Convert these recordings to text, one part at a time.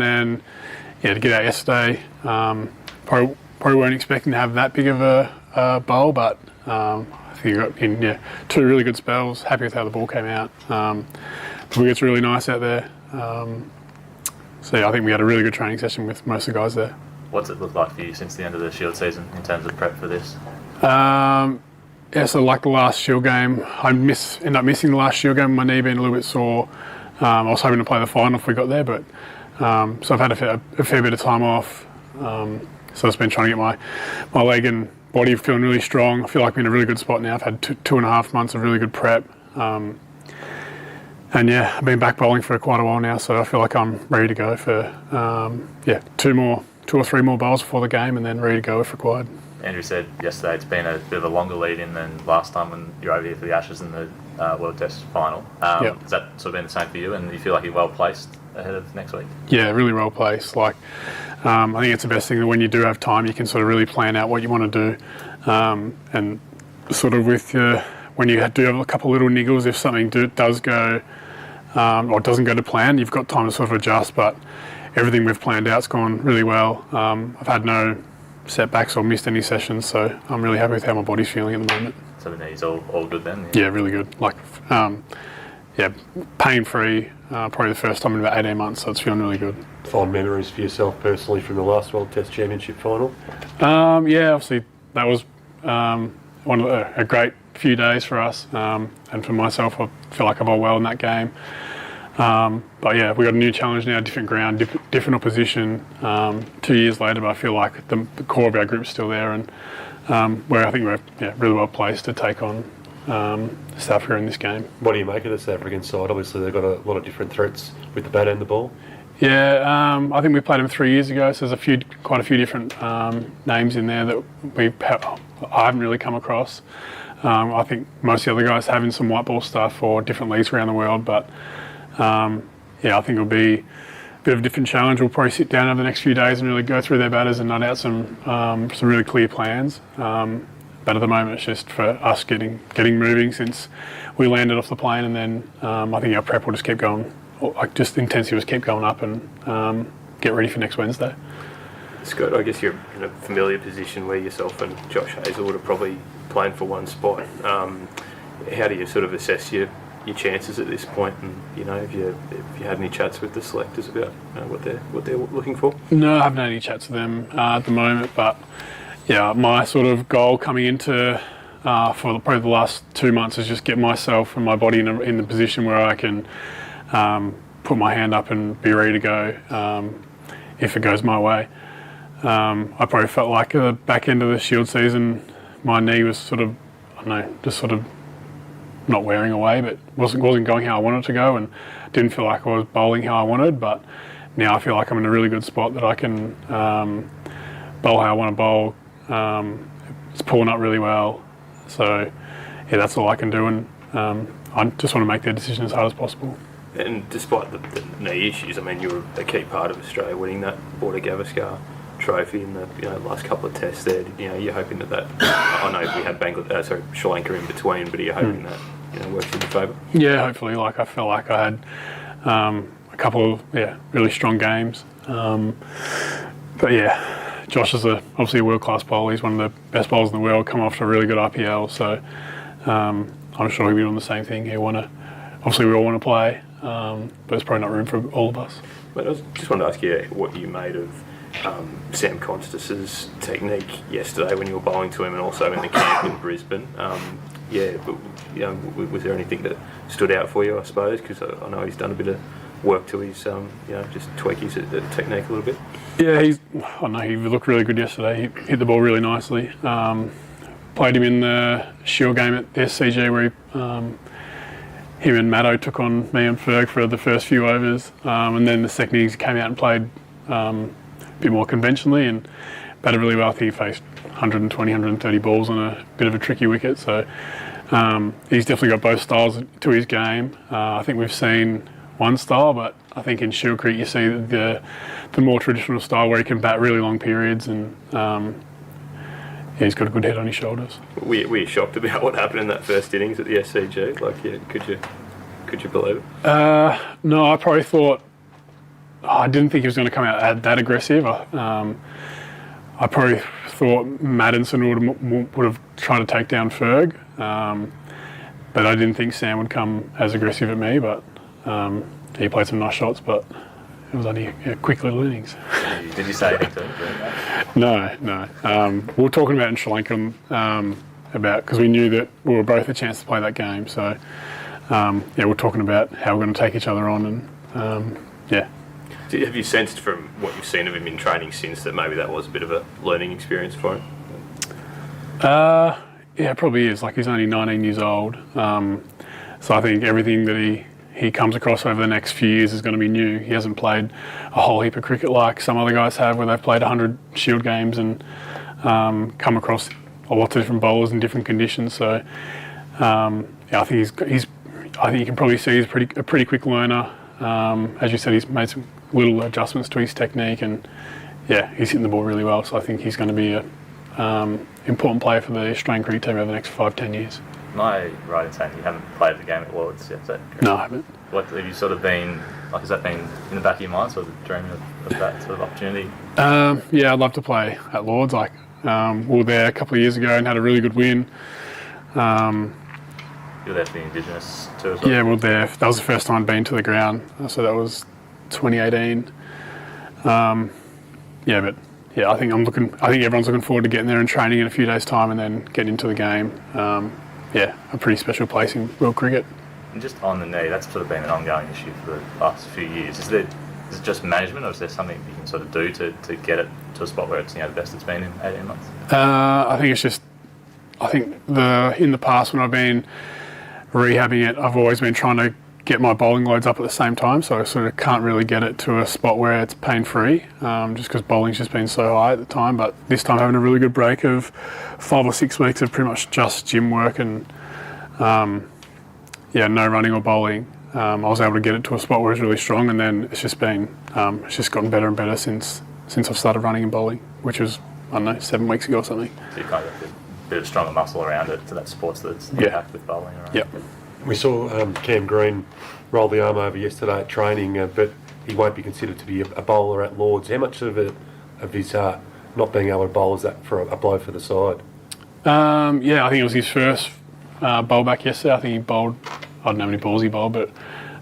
And yeah, to get out yesterday, probably weren't expecting to have that big of a bowl, but I think we got in two really good spells. Happy with how the ball came out. The wicket's really nice out there. So yeah, I think we had a really good training session with most of the guys there. What's it looked like for you since the end of the Shield season in terms of prep for this? Yeah, so like the last Shield game, I ended up missing the last Shield game with my knee being a little bit sore. I was hoping to play the final if we got there, but so I've had a fair bit of time off. So I've been trying to get my leg and body feeling really strong. I feel like I'm in a really good spot now. I've had 2.5 months of really good prep. And yeah, I've been back bowling for quite a while now, so I feel like I'm ready to go for two or three more bowls before the game, and then ready to go if required. Andrew said yesterday it's been a bit of a longer lead-in than last time when you were over here for the Ashes in the World Test final. Yep. Has that sort of been the same for you, and you feel like you're well placed ahead of next week? Yeah, really well placed. Like, I think it's the best thing that when you do have time, you can sort of really plan out what you want to do, and sort of with when you do have a couple of little niggles, if something does go or doesn't go to plan, you've got time to sort of adjust. But everything we've planned out's gone really well. I've had no setbacks or missed any sessions, so I'm really happy with how my body's feeling at the moment. So the knee's all good then? Yeah, really good. Like, pain-free, probably the first time in about 18 months, so it's feeling really good. Fond memories for yourself personally from the last World Test Championship final? Yeah, obviously that was a great few days for us, and for myself, I feel like I bowled well in that game. But yeah, we got a new challenge now, different ground, different opposition. 2 years later, but I feel like the core of our group's still there, and where I think we're really well placed to take on South Africa in this game. What do you make of the South African side? Obviously, they've got a lot of different threats with the bat and the ball. Yeah, I think we played them 3 years ago, so there's quite a few different names in there that I haven't really come across. I think most of the other guys having some white ball stuff or different leagues around the world, but I think it'll be a bit of a different challenge. We'll probably sit down over the next few days and really go through their batters and nut out some really clear plans. But at the moment, it's just for us getting moving since we landed off the plane, and then I think our prep will just keep going. Just the intensity will just keep going up and get ready for next Wednesday. Scott, I guess you're in a familiar position where yourself and Josh Hazlewood are probably playing for one spot. How do you sort of assess your chances at this point, and if you had any chats with the selectors about what they're looking for? No, I haven't had any chats with them at the moment, but yeah, my sort of goal coming into for probably the last 2 months is just get myself and my body in the position where I can put my hand up and be ready to go if it goes my way. I probably felt like at the back end of the Shield season, my knee was sort of, just sort of not wearing away, but wasn't going how I wanted it to go, and didn't feel like I was bowling how I wanted. But now I feel like I'm in a really good spot that I can bowl how I want to bowl. It's pulling up really well, so yeah, that's all I can do, and I just want to make their decision as hard as possible. And despite the knee issues, I mean, you were a key part of Australia winning that Border Gavaskar trophy in the last couple of tests there. You're hoping that I know we had Sri Lanka in between, but are you hoping that works in your favour? Yeah, hopefully. Like, I felt like I had a couple of really strong games. But yeah, Josh is obviously a world-class bowler. He's one of the best bowlers in the world, come off to a really good IPL. So I'm sure he'll be doing the same thing. Obviously we all want to play, but there's probably not room for all of us. But I just wanted to ask you what you made of Sam Constas's technique yesterday when you were bowling to him, and also in the camp in Brisbane. Was there anything that stood out for you, I suppose? Because I know he's done a bit of work to his, just tweak his technique a little bit. Yeah, he looked really good yesterday. He hit the ball really nicely. Played him in the Shield game at the SCG where him and Matto took on me and Ferg for the first few overs, and then the second innings he came out and played a bit more conventionally and batted really well. I think he faced 120, 130 balls on a bit of a tricky wicket, so he's definitely got both styles to his game. I think we've seen one style, but I think in Shield cricket you see the more traditional style where he can bat really long periods, and he's got a good head on his shoulders. Were you shocked about what happened in that first innings at the SCG? Could you believe it? No, I probably thought I didn't think he was going to come out that aggressive. I probably thought Maddinson would have tried to take down Ferg, but I didn't think Sam would come as aggressive at me. But he played some nice shots, but it was only quick little innings. Did you say anything to him? No. We were talking about in Sri Lanka because we knew that we were both a chance to play that game. So we're talking about how we're going to take each other on, and Have you sensed from what you've seen of him in training since that maybe that was a bit of a learning experience for him? Yeah, it probably is. Like, he's only 19 years old. So I think everything that he comes across over the next few years is going to be new. He hasn't played a whole heap of cricket like some other guys have, where they've played 100 Shield games and come across lots of different bowlers in different conditions. So I think I think you can probably see he's a pretty quick learner. As you said, he's made some little adjustments to his technique, and he's hitting the ball really well. So I think he's going to be a important player for the Australian cricket team over the next 5-10 years. Am I right in saying you haven't played the game at Lords yet? Is that correct? No, I haven't. What have you sort of been like? Has that been in the back of your mind, sort of dreaming of that sort of opportunity? I'd love to play at Lords. Like, we were there a couple of years ago and had a really good win. You were there for the Indigenous tour as well? Yeah, we were there. That was the first time I'd been to the ground. So that was 2018. I think everyone's looking forward to getting there and training in a few days' time and then getting into the game. A pretty special place in world cricket. And just on the knee, that's sort of been an ongoing issue for the last few years. Is it just management, or is there something you can sort of do to get it to a spot where it's the best it's been in 18 months? I think in the past when I've been rehabbing it, I've always been trying to get my bowling loads up at the same time, so I sort of can't really get it to a spot where it's pain-free, just because bowling's just been so high at the time. But this time, having a really good break of 5 or 6 weeks of pretty much just gym work and no running or bowling, I was able to get it to a spot where it's really strong, and then it's just gotten better and better since I've started running and bowling, which was, I don't know, 7 weeks ago or something. So you kind of got a bit of stronger muscle around it, so that supports the impact with bowling. Right? Yep. We saw Cam Green roll the arm over yesterday at training, but he won't be considered to be a bowler at Lords. How much of his not being able to bowl is that for a blow for the side? I think it was his first bowl back yesterday. I think he bowled, I don't know how many balls he bowled, but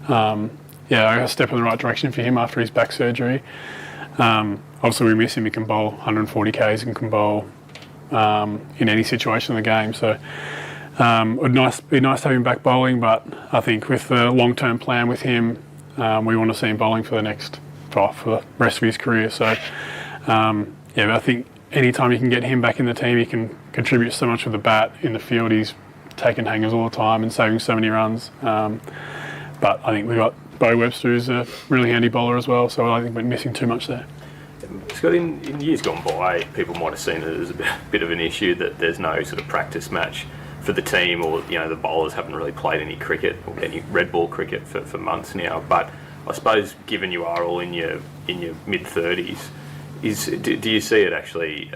I got a step in the right direction for him after his back surgery. Obviously we miss him. He can bowl 140 Ks and can bowl in any situation in the game. So it'd be nice to have him back bowling, but I think with the long-term plan with him, we want to see him bowling for the rest of his career. So but I think anytime you can get him back in the team, he can contribute so much with the bat in the field. He's taking hangers all the time and saving so many runs. But I think we've got Bo Webster, who's a really handy bowler as well, so I think we're missing too much there. Scott, in years gone by, people might have seen it as a bit of an issue that there's no sort of practice match for the team, or the bowlers haven't really played any cricket or any red ball cricket for months now. But I suppose, given you are all in your mid-30s, do you see it actually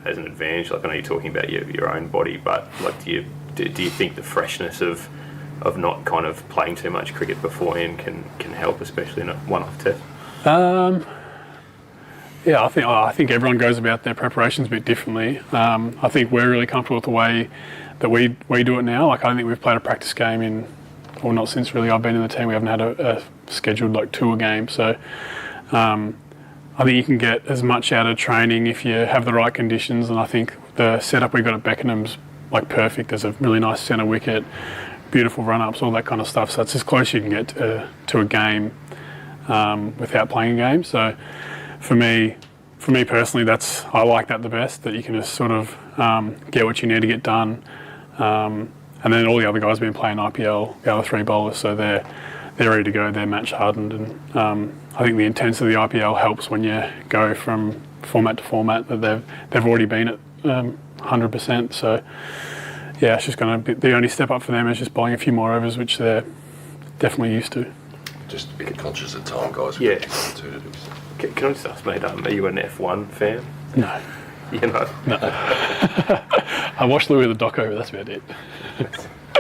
as an advantage? Like, I know you're talking about your own body, but like, do you think the freshness of not kind of playing too much cricket beforehand can help, especially in a one-off test? I think everyone goes about their preparations a bit differently. I think we're really comfortable with the way that we do it now. Like, I don't think we've played a practice game not since really I've been in the team. We haven't had a scheduled tour game. So I think you can get as much out of training if you have the right conditions. And I think the setup we got at Beckenham's perfect. There's a really nice centre wicket, beautiful run-ups, all that kind of stuff. So it's as close you can get to a game without playing a game. So for me personally, I like that the best, that you can just sort of get what you need to get done. And then all the other guys have been playing IPL, the other 3 bowlers, so they're ready to go, they're match hardened. And I think the intensity of the IPL helps when you go from format to format, that they've already been at 100%. So it's just going to be the only step up for them is just bowling a few more overs, which they're definitely used to. Just a bit conscious of time, guys. Yeah. Alternatives. Can I just ask, mate, are you an F1 fan? No. You're not? No. I watched Louis the doc over, that's about it.